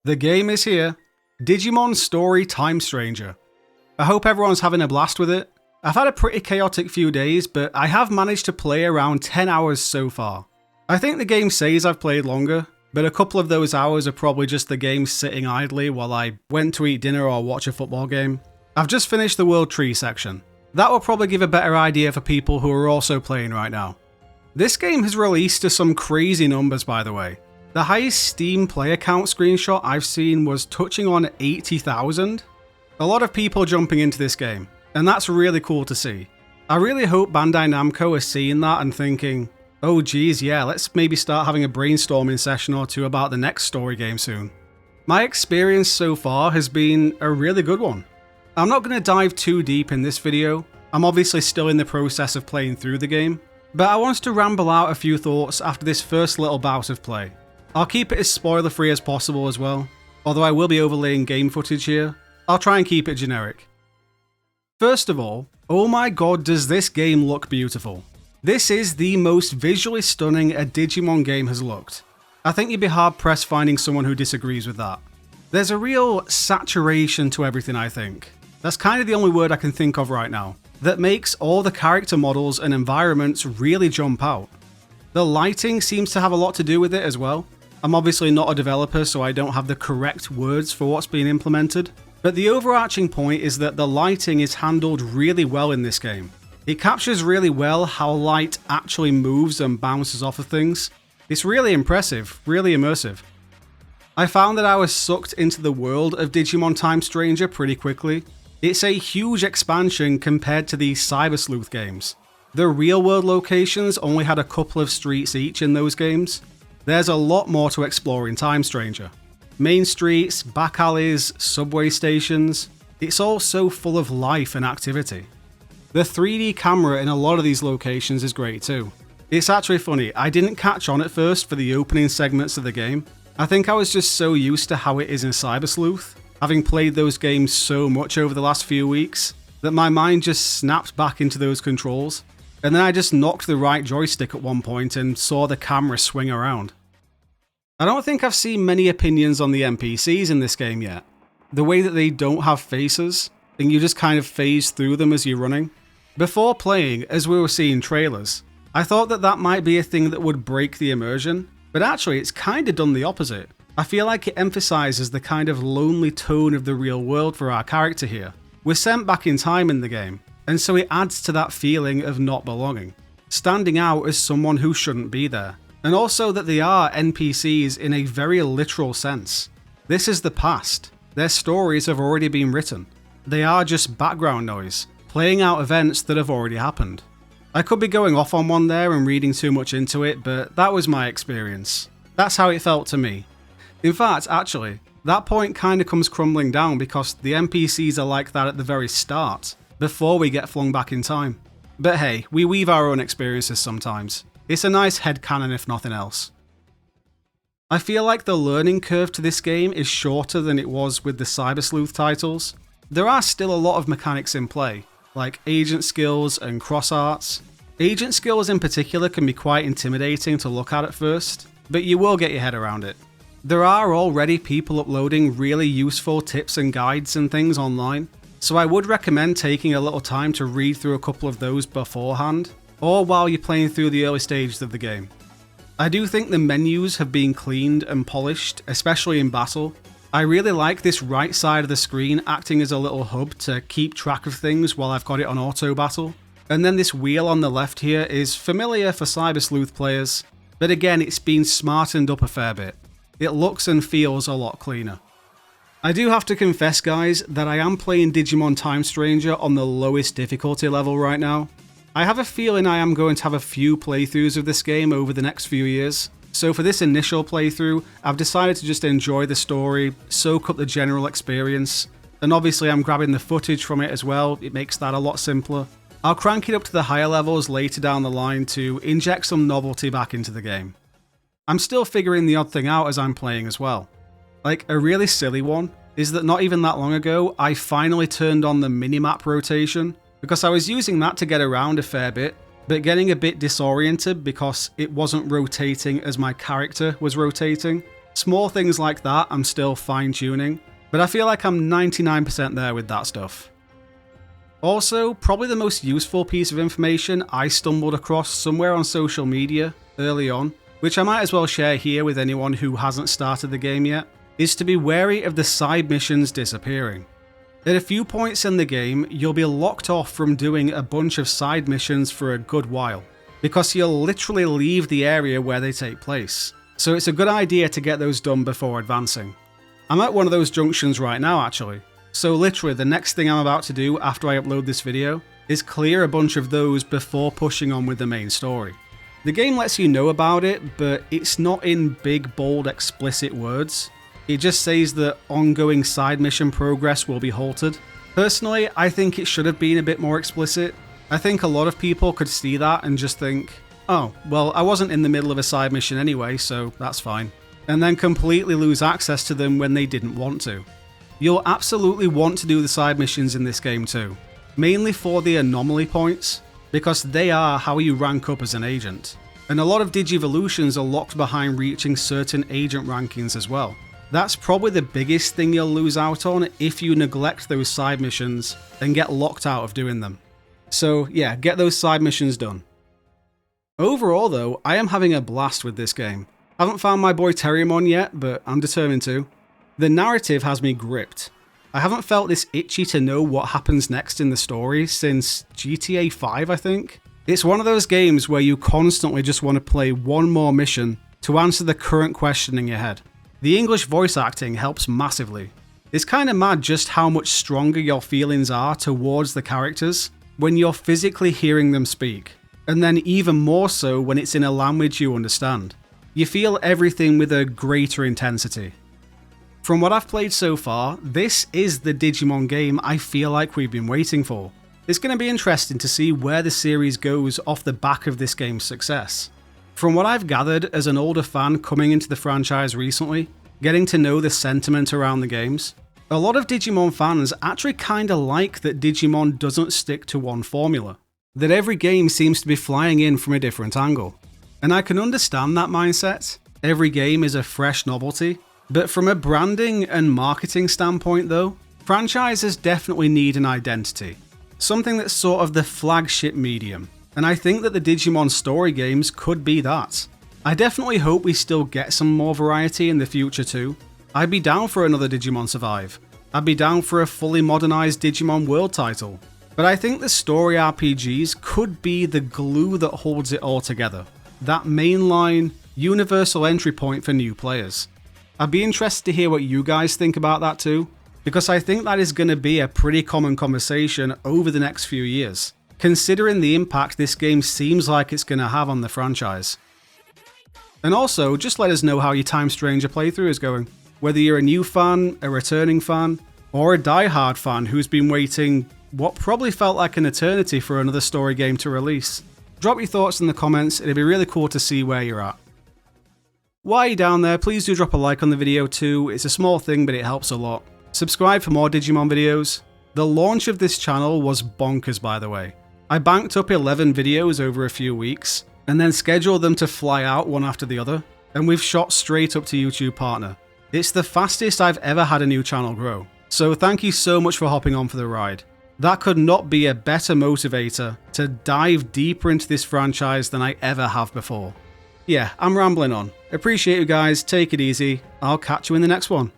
The game is here. Digimon Story Time Stranger. I hope everyone's having a blast with it. I've had a pretty chaotic few days, but I have managed to play around 10 hours so far. I think the game says I've played longer, but a couple of those hours are probably just the game sitting idly while I went to eat dinner or watch a football game. I've just finished the World Tree section. That will probably give a better idea for people who are also playing right now. This game has released to some crazy numbers, by the way. The highest Steam player count screenshot I've seen was touching on 80,000. A lot of people jumping into this game, and that's really cool to see. I really hope Bandai Namco is seeing that and thinking, oh geez, yeah, let's maybe start having a brainstorming session or two about the next story game soon. My experience so far has been a really good one. I'm not going to dive too deep in this video. I'm obviously still in the process of playing through the game, but I wanted to ramble out a few thoughts after this first little bout of play. I'll keep it as spoiler free as possible as well, although I will be overlaying game footage here. I'll try and keep it generic. First of all, oh my god, does this game look beautiful. This is the most visually stunning a Digimon game has looked. I think you'd be hard pressed finding someone who disagrees with that. There's a real saturation to everything, I think. That's kind of the only word I can think of right now, that makes all the character models and environments really jump out. The lighting seems to have a lot to do with it as well. I'm obviously not a developer, so I don't have the correct words for what's being implemented, but the overarching point is that the lighting is handled really well in this game. It captures really well how light actually moves and bounces off of things. It's really impressive, really immersive. I found that I was sucked into the world of Digimon Time Stranger pretty quickly. It's a huge expansion compared to the Cyber Sleuth games. The real world locations only had a couple of streets each in those games. There's a lot more to explore in Time Stranger. Main streets, back alleys, subway stations, it's all so full of life and activity. The 3D camera in a lot of these locations is great too. It's actually funny, I didn't catch on at first for the opening segments of the game. I think I was just so used to how it is in Cyber Sleuth, having played those games so much over the last few weeks, that my mind just snapped back into those controls. And then I just knocked the right joystick at one point and saw the camera swing around. I don't think I've seen many opinions on the NPCs in this game yet. The way that they don't have faces, and you just kind of phase through them as you're running. Before playing, as we were seeing trailers, I thought that that might be a thing that would break the immersion, but actually it's kind of done the opposite. I feel like it emphasizes the kind of lonely tone of the real world for our character here. We're sent back in time in the game, and so it adds to that feeling of not belonging, standing out as someone who shouldn't be there, and also that they are NPCs in a very literal sense. This is the past. Their stories have already been written. They are just background noise, playing out events that have already happened. I could be going off on one there and reading too much into it, but that was my experience. That's how it felt to me. In fact, actually, that point kind of comes crumbling down because the NPCs are like that at the very start, before we get flung back in time. But hey, we weave our own experiences sometimes. It's a nice headcanon if nothing else. I feel like the learning curve to this game is shorter than it was with the Cyber Sleuth titles. There are still a lot of mechanics in play, like agent skills and cross arts. Agent skills in particular can be quite intimidating to look at first, but you will get your head around it. There are already people uploading really useful tips and guides and things online, so I would recommend taking a little time to read through a couple of those beforehand, or while you're playing through the early stages of the game. I do think the menus have been cleaned and polished, especially in battle. I really like this right side of the screen acting as a little hub to keep track of things while I've got it on auto battle. And then this wheel on the left here is familiar for Cyber Sleuth players, but again it's been smartened up a fair bit. It looks and feels a lot cleaner. I do have to confess guys that I am playing Digimon Time Stranger on the lowest difficulty level right now. I have a feeling I am going to have a few playthroughs of this game over the next few years, so for this initial playthrough, I've decided to just enjoy the story, soak up the general experience, and obviously I'm grabbing the footage from it as well, it makes that a lot simpler. I'll crank it up to the higher levels later down the line to inject some novelty back into the game. I'm still figuring the odd thing out as I'm playing as well. Like, a really silly one is that not even that long ago, I finally turned on the minimap rotation, because I was using that to get around a fair bit, but getting a bit disoriented because it wasn't rotating as my character was rotating. Small things like that I'm still fine tuning, but I feel like I'm 99% there with that stuff. Also, probably the most useful piece of information I stumbled across somewhere on social media early on, which I might as well share here with anyone who hasn't started the game yet, is to be wary of the side missions disappearing. At a few points in the game, you'll be locked off from doing a bunch of side missions for a good while, because you'll literally leave the area where they take place. So it's a good idea to get those done before advancing. I'm at one of those junctions right now actually, so literally the next thing I'm about to do after I upload this video is clear a bunch of those before pushing on with the main story. The game lets you know about it, but it's not in big, bold, explicit words. It just says that ongoing side mission progress will be halted. Personally, I think it should have been a bit more explicit. I think a lot of people could see that and just think, oh, well, I wasn't in the middle of a side mission anyway, so that's fine. And then completely lose access to them when they didn't want to. You'll absolutely want to do the side missions in this game too, mainly for the anomaly points, because they are how you rank up as an agent. And a lot of Digivolutions are locked behind reaching certain agent rankings as well. That's probably the biggest thing you'll lose out on if you neglect those side missions and get locked out of doing them. So yeah, get those side missions done. Overall though, I am having a blast with this game. I haven't found my boy Terriermon yet, but I'm determined to. The narrative has me gripped. I haven't felt this itchy to know what happens next in the story since GTA 5, I think. It's one of those games where you constantly just want to play one more mission to answer the current question in your head. The English voice acting helps massively. It's kinda mad just how much stronger your feelings are towards the characters when you're physically hearing them speak, and then even more so when it's in a language you understand. You feel everything with a greater intensity. From what I've played so far, this is the Digimon game I feel like we've been waiting for. It's going to be interesting to see where the series goes off the back of this game's success. From what I've gathered as an older fan coming into the franchise recently, getting to know the sentiment around the games, a lot of Digimon fans actually kinda like that Digimon doesn't stick to one formula, that every game seems to be flying in from a different angle. And I can understand that mindset, every game is a fresh novelty, but from a branding and marketing standpoint though, franchises definitely need an identity. Something that's sort of the flagship medium, and I think that the Digimon Story games could be that. I definitely hope we still get some more variety in the future too. I'd be down for another Digimon Survive. I'd be down for a fully modernized Digimon World title. But I think the story RPGs could be the glue that holds it all together. That mainline, universal entry point for new players. I'd be interested to hear what you guys think about that too, because I think that is going to be a pretty common conversation over the next few years, considering the impact this game seems like it's going to have on the franchise. And also, just let us know how your Time Stranger playthrough is going, whether you're a new fan, a returning fan, or a die-hard fan who's been waiting what probably felt like an eternity for another story game to release. Drop your thoughts in the comments, it'd be really cool to see where you're at. While you're down there, please do drop a like on the video too, it's a small thing but it helps a lot. Subscribe for more Digimon videos. The launch of this channel was bonkers by the way. I banked up 11 videos over a few weeks, and then scheduled them to fly out one after the other, and we've shot straight up to YouTube Partner. It's the fastest I've ever had a new channel grow, so thank you so much for hopping on for the ride. That could not be a better motivator to dive deeper into this franchise than I ever have before. Yeah, I'm rambling on. Appreciate you guys, take it easy, I'll catch you in the next one.